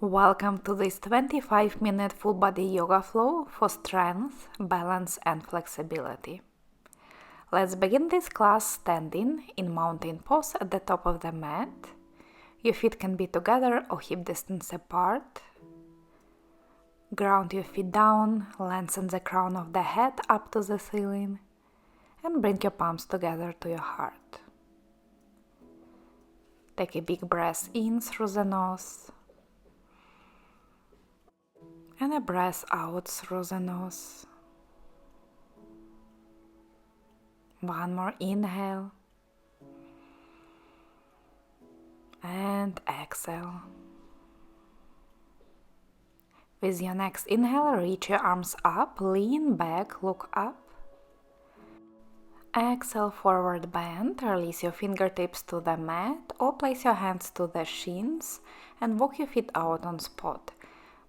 Welcome to this 25-minute full body yoga flow for strength, balance and flexibility. Let's begin this class standing in mountain pose at the top of the mat. Your feet can be together or hip distance apart. Ground your feet down, lengthen the crown of the head up to the ceiling and bring your palms together to your heart. Take a big breath in through the nose and a breath out through the nose. One more inhale and exhale. With your next inhale, reach your arms up, lean back, look up. Exhale, forward bend, release your fingertips to the mat or place your hands to the shins and walk your feet out on spot.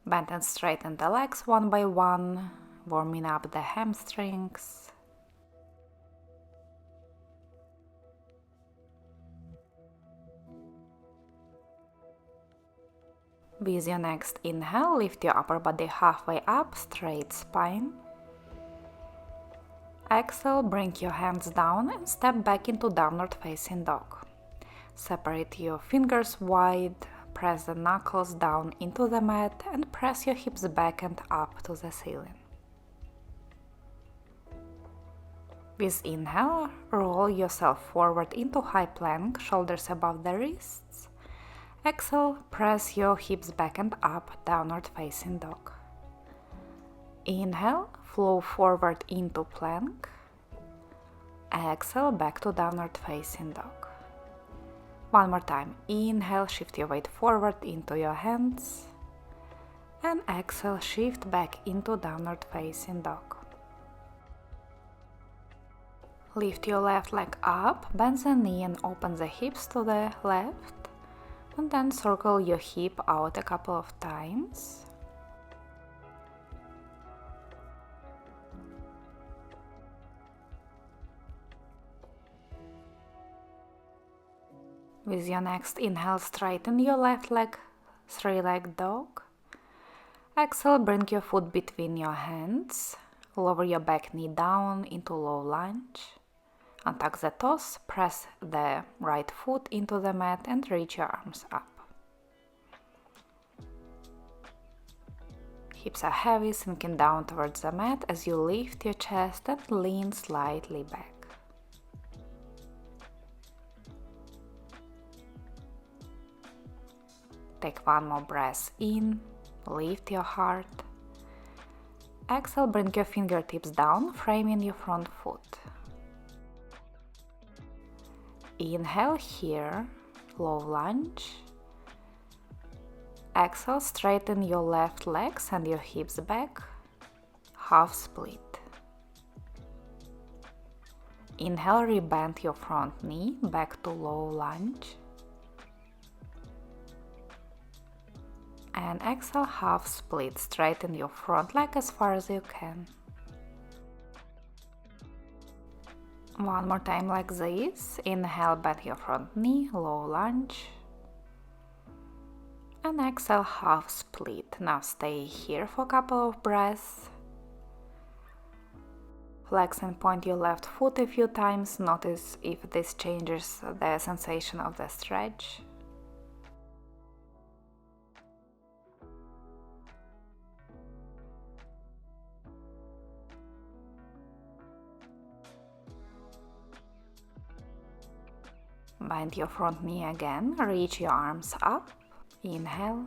Bend and straighten the legs one by one, warming up the hamstrings. With your next inhale, lift your upper body halfway up, straight spine. Exhale, bring your hands down and step back into downward facing dog. Separate your fingers wide, press the knuckles down into the mat and press your hips back and up to the ceiling. With inhale, roll yourself forward into high plank, shoulders above the wrists. Exhale, press your hips back and up, downward facing dog. Inhale, flow forward into plank. Exhale, back to downward facing dog. One more time. Inhale, shift your weight forward into your hands. And exhale, shift back into downward facing dog. Lift your left leg up, bend the knee and open the hips to the left. And then circle your hip out a couple of times. With your next inhale, straighten your left leg, three-leg dog. Exhale, bring your foot between your hands. Lower your back knee down into low lunge. Untuck the toes, press the right foot into the mat and reach your arms up. Hips are heavy, sinking down towards the mat as you lift your chest and lean slightly back. Take one more breath in, lift your heart. Exhale, bring your fingertips down, framing your front foot. Inhale here, low lunge. Exhale, straighten your left leg, send your hips back, half split. Inhale, rebend your front knee, back to low lunge. And exhale, half split, straighten your front leg as far as you can. One more time like this. Inhale, bend your front knee, low lunge. And exhale, half split. Now stay here for a couple of breaths. Flex and point your left foot a few times. Notice if this changes the sensation of the stretch. Bend your front knee again, reach your arms up, inhale.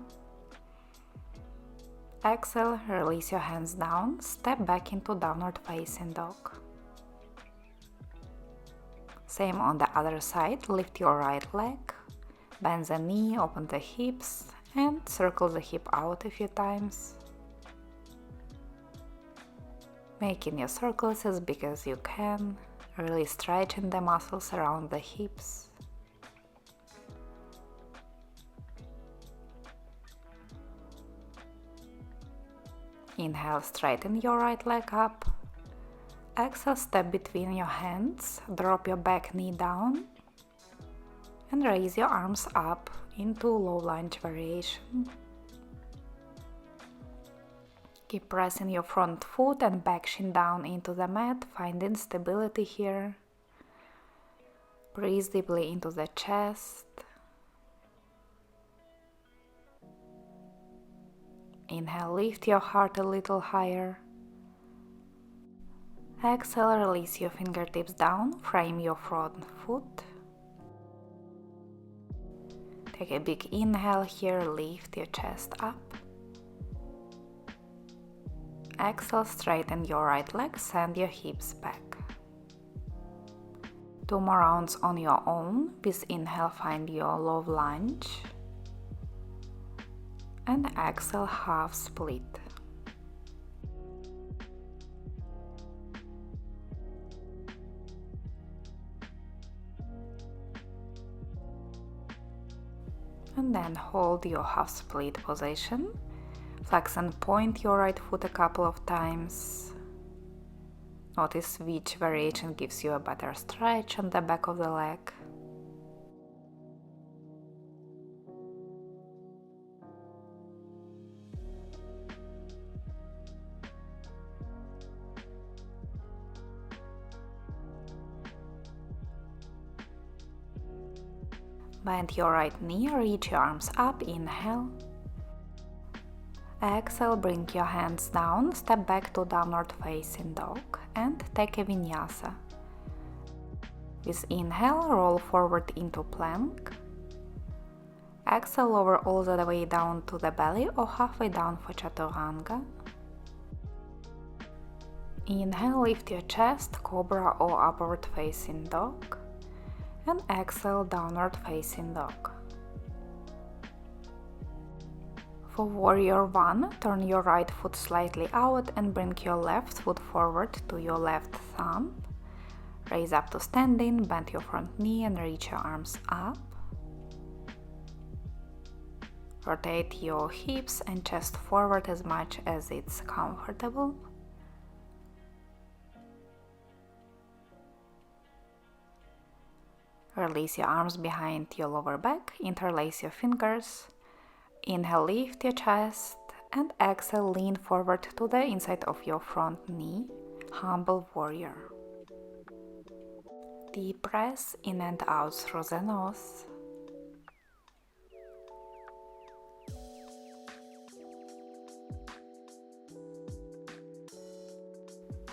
Exhale, release your hands down, step back into downward facing dog. Same on the other side, lift your right leg, bend the knee, open the hips and circle the hip out a few times. Making your circles as big as you can, really stretching the muscles around the hips. Inhale, straighten your right leg up. Exhale, step between your hands, drop your back knee down and raise your arms up into low lunge variation. Keep pressing your front foot and back shin down into the mat, finding stability here. Breathe deeply into the chest. Inhale, lift your heart a little higher. Exhale, release your fingertips down, frame your front foot. Take a big inhale here, lift your chest up. Exhale, straighten your right leg, send your hips back. 2 more rounds on your own. With inhale, find your low lunge. And exhale, half split. And then hold your half split position. Flex and point your right foot a couple of times. Notice which variation gives you a better stretch on the back of the leg. Bend your right knee, reach your arms up, inhale. Exhale, bring your hands down, step back to downward facing dog and take a Vinyasa. With inhale, roll forward into plank. Exhale, lower all the way down to the belly or halfway down for Chaturanga. Inhale, lift your chest, Cobra or upward facing dog. And exhale, downward facing dog. For Warrior 1, turn your right foot slightly out and bring your left foot forward to your left thumb. Raise up to standing, bend your front knee and reach your arms up. Rotate your hips and chest forward as much as it's comfortable. Release your arms behind your lower back, interlace your fingers. Inhale, lift your chest and exhale, lean forward to the inside of your front knee, humble warrior. Deep breath in and out through the nose.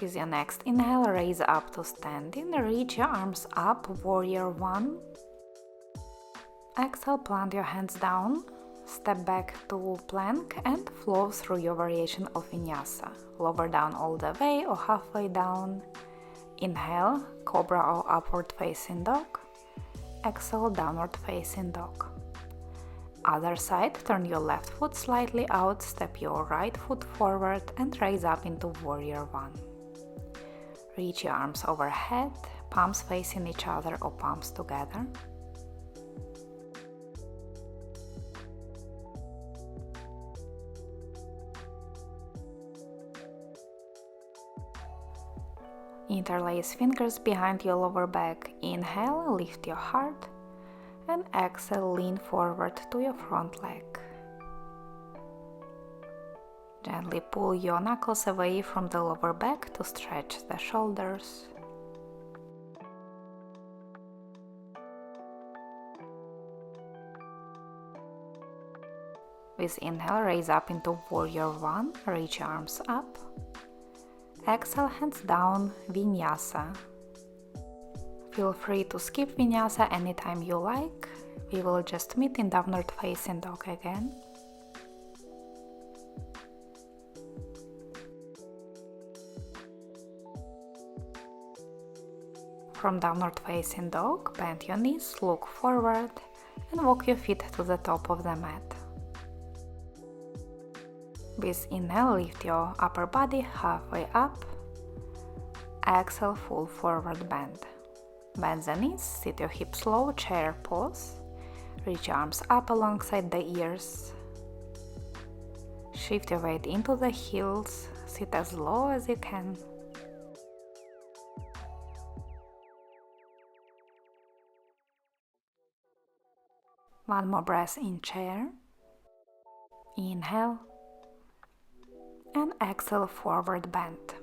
With your next inhale, raise up to standing, reach your arms up, Warrior 1. Exhale, plant your hands down, step back to plank and flow through your variation of Vinyasa. Lower down all the way or halfway down. Inhale, Cobra or upward facing dog. Exhale, downward facing dog. Other side, turn your left foot slightly out, step your right foot forward and raise up into Warrior 1. Reach your arms overhead, palms facing each other or palms together. Interlace fingers behind your lower back. Inhale, lift your heart. And exhale, lean forward to your front leg. Gently pull your knuckles away from the lower back to stretch the shoulders. With inhale, raise up into Warrior 1, reach your arms up. Exhale, hands down, Vinyasa. Feel free to skip Vinyasa anytime you like. We will just meet in downward facing dog again. From downward facing dog, bend your knees, look forward and walk your feet to the top of the mat. With inhale, lift your upper body halfway up. Exhale, full forward bend. Bend the knees, sit your hips low, chair pose. Reach your arms up alongside the ears. Shift your weight into the heels, sit as low as you can. One more breath in chair. Inhale. and exhale, forward bend.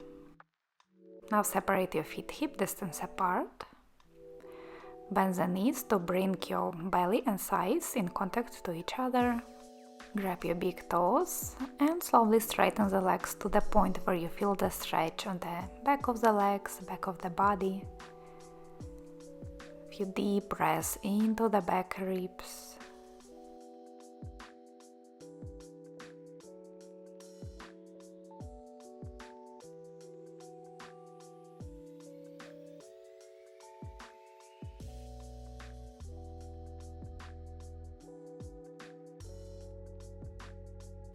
Now separate your feet hip distance apart. Bend the knees to bring your belly and thighs in contact to each other. Grab your big toes and slowly straighten the legs to the point where you feel the stretch on the back of the legs, back of the body. A few deep breaths into the back ribs.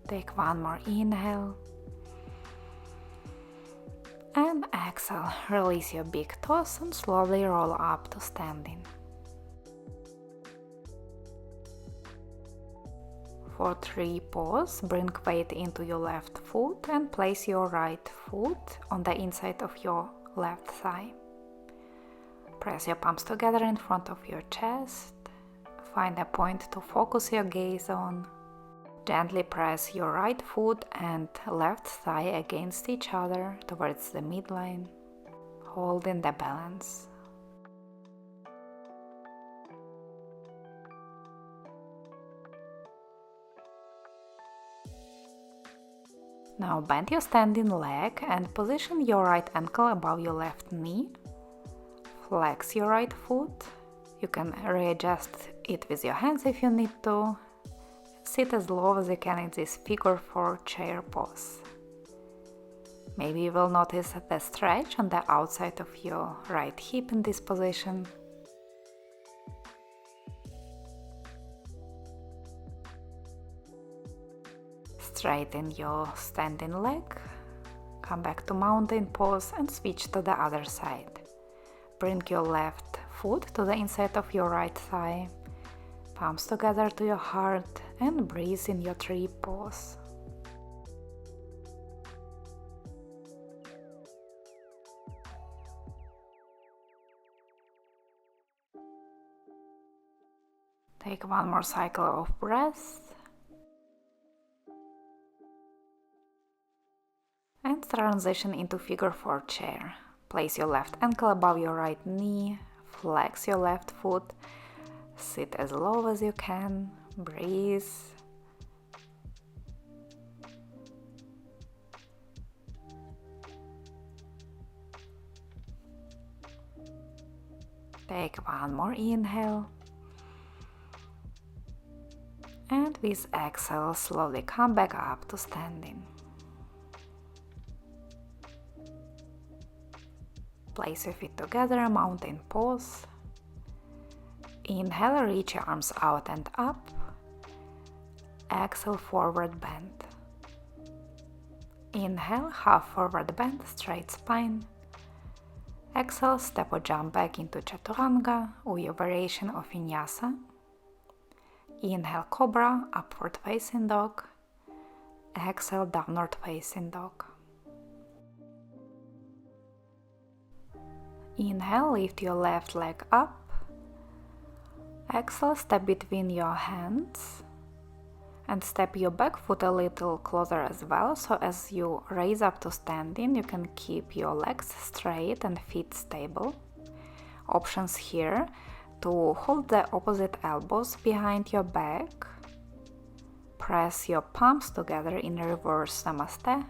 Take one more inhale and exhale. Release your big toes and slowly roll up to standing. For 3, pause, bring weight into your left foot and place your right foot on the inside of your left thigh. Press your palms together in front of your chest. Find a point to focus your gaze on. Gently press your right foot and left thigh against each other towards the midline, holding the balance. Now bend your standing leg and position your right ankle above your left knee. Flex your right foot. You can readjust it with your hands if you need to. Sit as low as you can in this figure 4 chair pose. Maybe you will notice the stretch on the outside of your right hip in this position. Straighten your standing leg, come back to mountain pose and switch to the other side. Bring your left foot to the inside of your right thigh, palms together to your heart and breathe in your tree pose. Take one more cycle of breath and transition into figure 4 chair. Place your left ankle above your right knee, flex your left foot, sit as low as you can, breathe. Take one more inhale. And with exhale, slowly come back up to standing. Place your feet together, mountain pose. Inhale, reach your arms out and up. Exhale, forward bend. Inhale, half forward bend, straight spine. Exhale, step or jump back into Chaturanga or your variation of Vinyasa. Inhale, Cobra, upward facing dog. Exhale, downward facing dog. Inhale, lift your left leg up. Exhale, step between your hands and step your back foot a little closer as well, so as you raise up to standing, you can keep your legs straight and feet stable. Options here: to hold the opposite elbows behind your back, press your palms together in reverse namaste,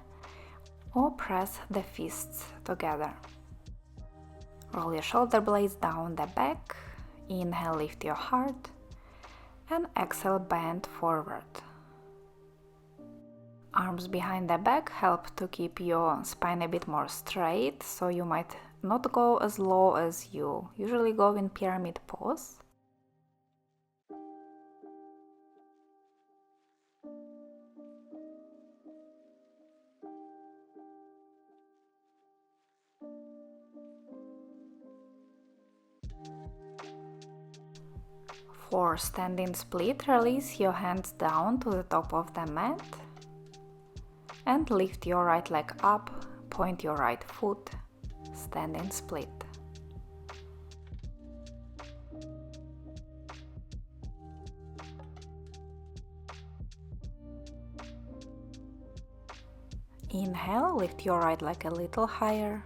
or press the fists together. Roll your shoulder blades down the back. Inhale, lift your heart, and exhale, bend forward. Arms behind the back help to keep your spine a bit more straight, so you might not go as low as you usually go in pyramid pose. For standing split, release your hands down to the top of the mat and lift your right leg up, point your right foot, standing split. Inhale, lift your right leg a little higher.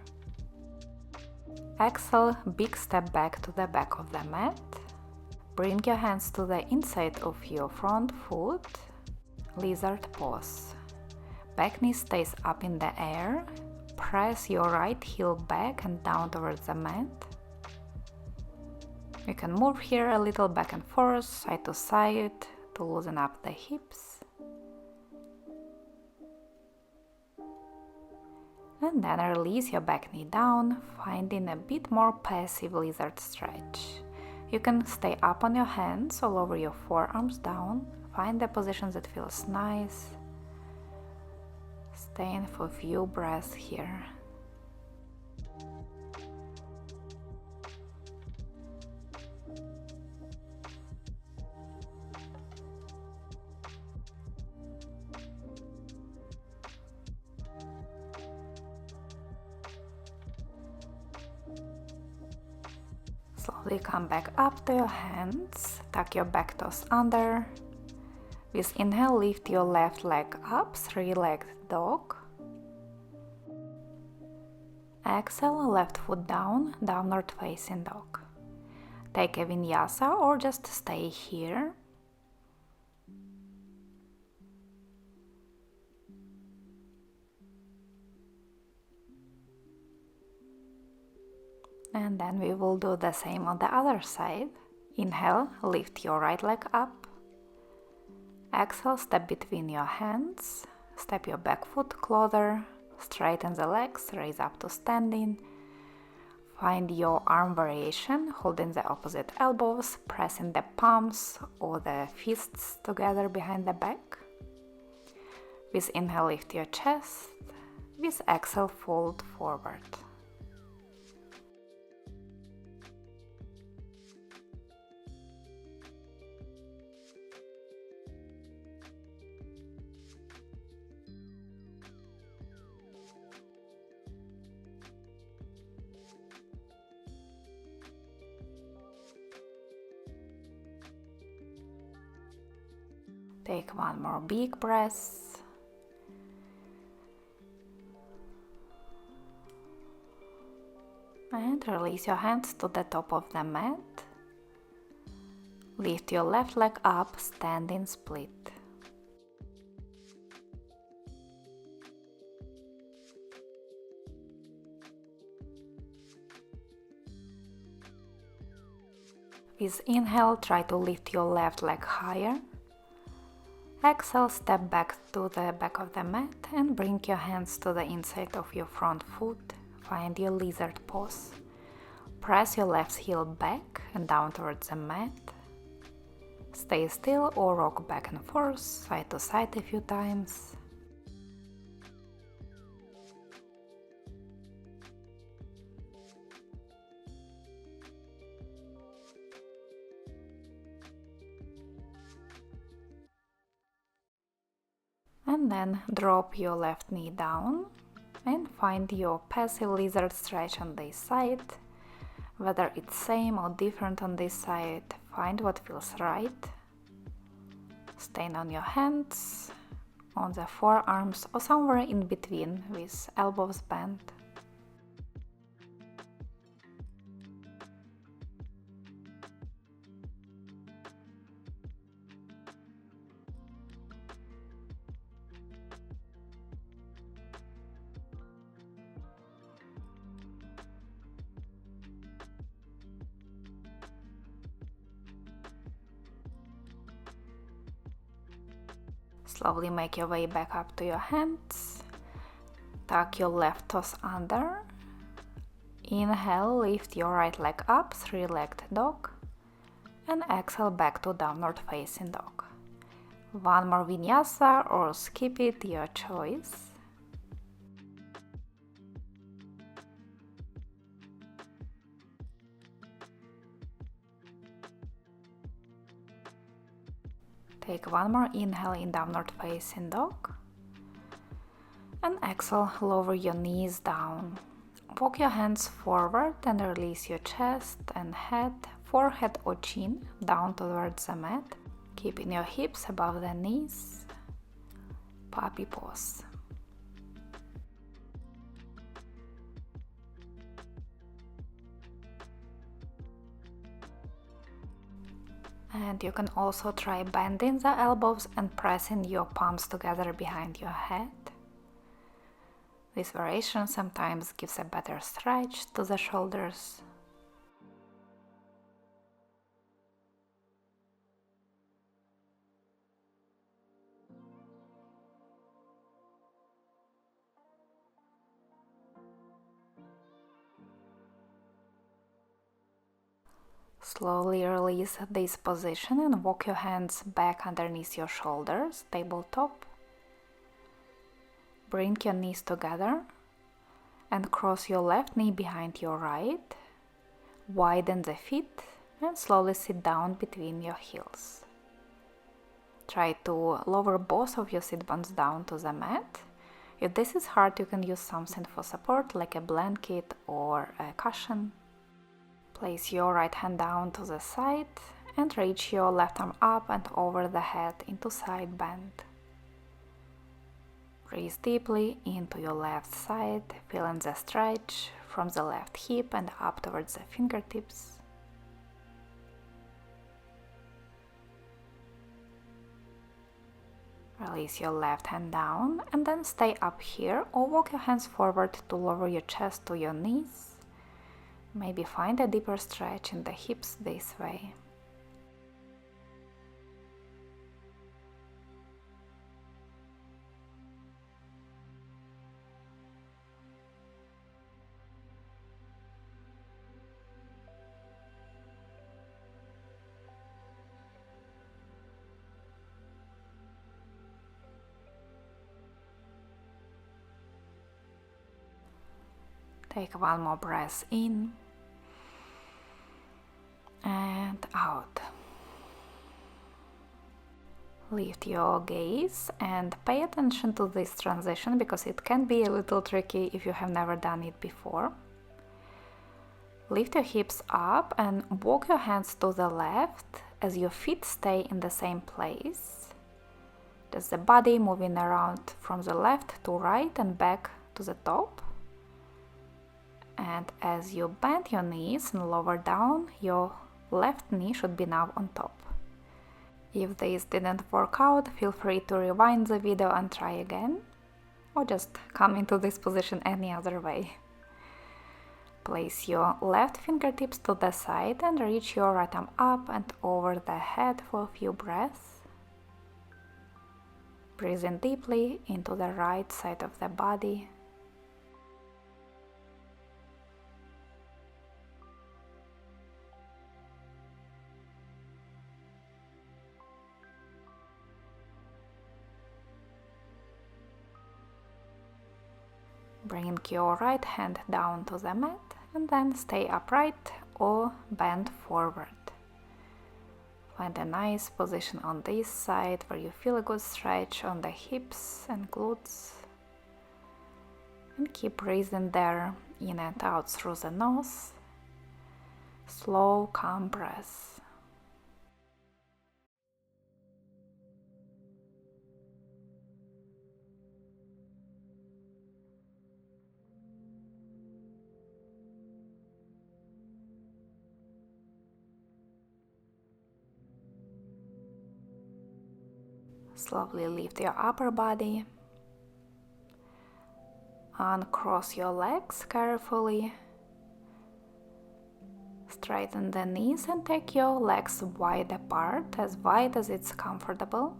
Exhale, big step back to the back of the mat. Bring your hands to the inside of your front foot. Lizard pose. Back knee stays up in the air. Press your right heel back and down towards the mat. You can move here a little back and forth, side to side, to loosen up the hips. And then release your back knee down, finding a bit more passive lizard stretch. You can stay up on your hands all over your forearms down. Find the position that feels nice. Staying for a few breaths here. Slowly come back up to your hands, tuck your back toes under. With inhale, lift your left leg up, three-legged dog. Exhale, left foot down, downward facing dog. Take a vinyasa or just stay here. And then we will do the same on the other side. Inhale, lift your right leg up. Exhale, step between your hands. Step your back foot closer. Straighten the legs, raise up to standing. Find your arm variation, holding the opposite elbows, pressing the palms or the fists together behind the back. With inhale, lift your chest. With exhale, fold forward. Take one more big breath. And release your hands to the top of the mat. Lift your left leg up, standing split. With inhale, try to lift your left leg higher. Exhale, step back to the back of the mat and bring your hands to the inside of your front foot. Find your lizard pose. Press your left heel back and down towards the mat. Stay still or rock back and forth, side to side a few times. And then drop your left knee down and find your passive lizard stretch on this side. Whether it's same or different on this side, find what feels right. Staying on your hands, on the forearms or somewhere in between with elbows bent. Slowly make your way back up to your hands. Tuck your left toes under. Inhale, lift your right leg up, three-legged dog. And exhale back to downward facing dog. One more vinyasa or skip it, your choice. Take one more inhale in downward facing dog. And exhale, lower your knees down. Walk your hands forward and release your chest and head, forehead or chin down towards the mat. Keeping your hips above the knees. Puppy pose. And you can also try bending the elbows and pressing your palms together behind your head. This variation sometimes gives a better stretch to the shoulders. Slowly release this position and walk your hands back underneath your shoulders, tabletop. Bring your knees together and cross your left knee behind your right. Widen the feet and slowly sit down between your heels. Try to lower both of your sit bones down to the mat. If this is hard, you can use something for support like a blanket or a cushion. Place your right hand down to the side and reach your left arm up and over the head into side bend. Breathe deeply into your left side, feeling the stretch from the left hip and up towards the fingertips. Release your left hand down and then stay up here or walk your hands forward to lower your chest to your knees. Maybe find a deeper stretch in the hips this way. Take one more breath in and out. Lift your gaze and pay attention to this transition because it can be a little tricky if you have never done it before. Lift your hips up and walk your hands to the left as your feet stay in the same place. Just the body moving around from the left to right and back to the top. And as you bend your knees and lower down, your left knee should be now on top. If this didn't work out, feel free to rewind the video and try again, or just come into this position any other way. Place your left fingertips to the side and reach your right arm up and over the head for a few breaths. Breathe in deeply into the right side of the body. Bring your right hand down to the mat and then stay upright or bend forward. Find a nice position on this side where you feel a good stretch on the hips and glutes. And keep breathing there in and out through the nose. Slow, calm breath. Slowly lift your upper body, uncross your legs carefully, straighten the knees and take your legs wide apart, as wide as it's comfortable.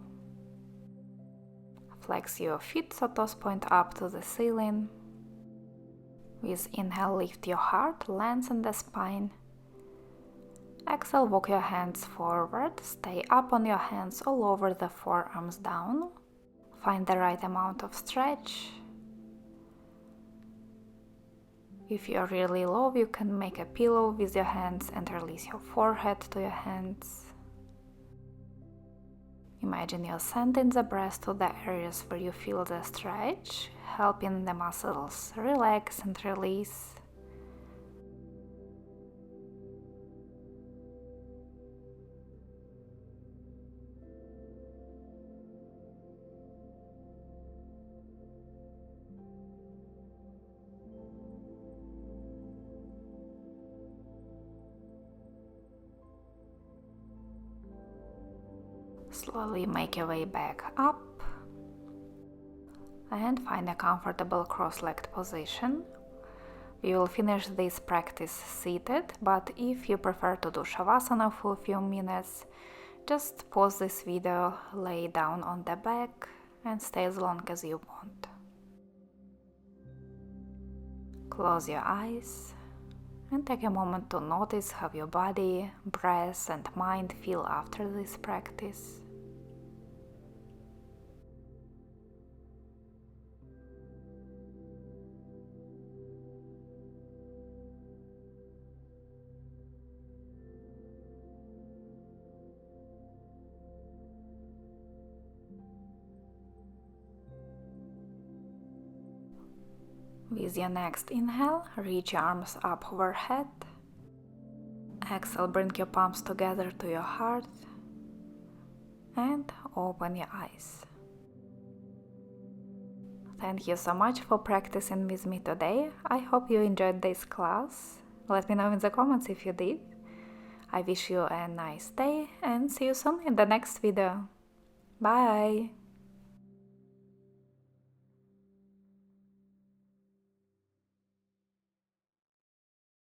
Flex your feet so toes point up to the ceiling. With inhale, lift your heart, lengthen the spine. Exhale, walk your hands forward, stay up on your hands all over the forearms down. Find the right amount of stretch. If you're really low, you can make a pillow with your hands and release your forehead to your hands. Imagine you're sending the breath to the areas where you feel the stretch, helping the muscles relax and release. Slowly make your way back up and find a comfortable cross-legged position. We will finish this practice seated, but if you prefer to do Shavasana for a few minutes, just pause this video, lay down on the back and stay as long as you want. Close your eyes and take a moment to notice how your body, breath and mind feel after this practice. With your next inhale, reach your arms up overhead. Exhale, bring your palms together to your heart and open your eyes. Thank you so much for practicing with me today. I hope you enjoyed this class. Let me know in the comments if you did. I wish you a nice day and see you soon in the next video. Bye!